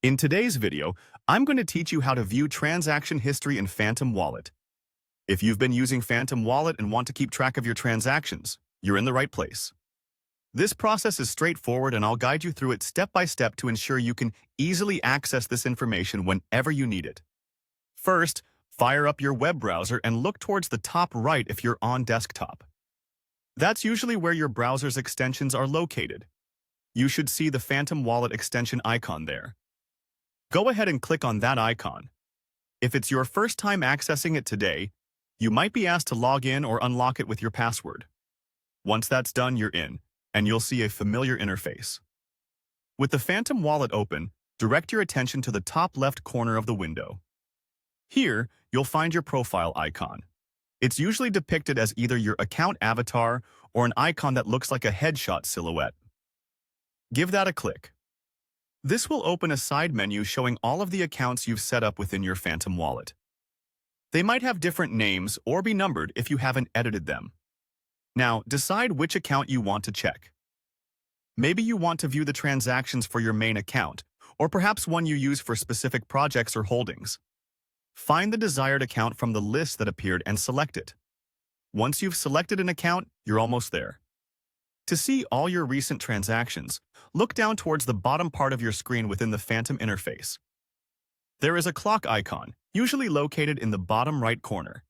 In today's video, I'm going to teach you how to view transaction history in Phantom Wallet. If you've been using Phantom Wallet and want to keep track of your transactions, you're in the right place. This process is straightforward and I'll guide you through it step by step to ensure you can easily access this information whenever you need it. First, fire up your web browser and look towards the top right if you're on desktop. That's usually where your browser's extensions are located. You should see the Phantom Wallet extension icon there. Go ahead and click on that icon. If it's your first time accessing it today, you might be asked to log in or unlock it with your password. Once that's done, you're in, and you'll see a familiar interface. With the Phantom Wallet open, direct your attention to the top left corner of the window. Here, you'll find your profile icon. It's usually depicted as either your account avatar or an icon that looks like a headshot silhouette. Give that a click. This will open a side menu showing all of the accounts you've set up within your Phantom Wallet. They might have different names or be numbered if you haven't edited them. Now, decide which account you want to check. Maybe you want to view the transactions for your main account, or perhaps one you use for specific projects or holdings. Find the desired account from the list that appeared and select it. Once you've selected an account, you're almost there. To see all your recent transactions, look down towards the bottom part of your screen within the Phantom interface. There is a clock icon, usually located in the bottom right corner.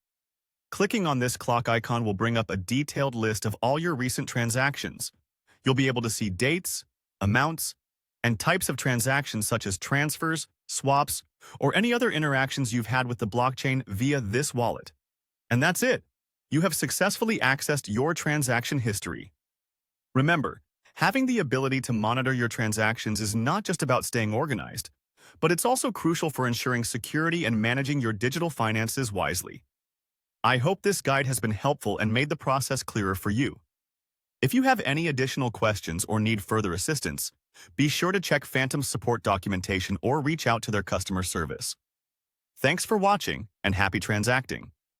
Clicking on this clock icon will bring up a detailed list of all your recent transactions. You'll be able to see dates, amounts, and types of transactions such as transfers, swaps, or any other interactions you've had with the blockchain via this wallet. And that's it. You have successfully accessed your transaction history. Remember, having the ability to monitor your transactions is not just about staying organized, but it's also crucial for ensuring security and managing your digital finances wisely. I hope this guide has been helpful and made the process clearer for you. If you have any additional questions or need further assistance, be sure to check Phantom's support documentation or reach out to their customer service. Thanks for watching and happy transacting.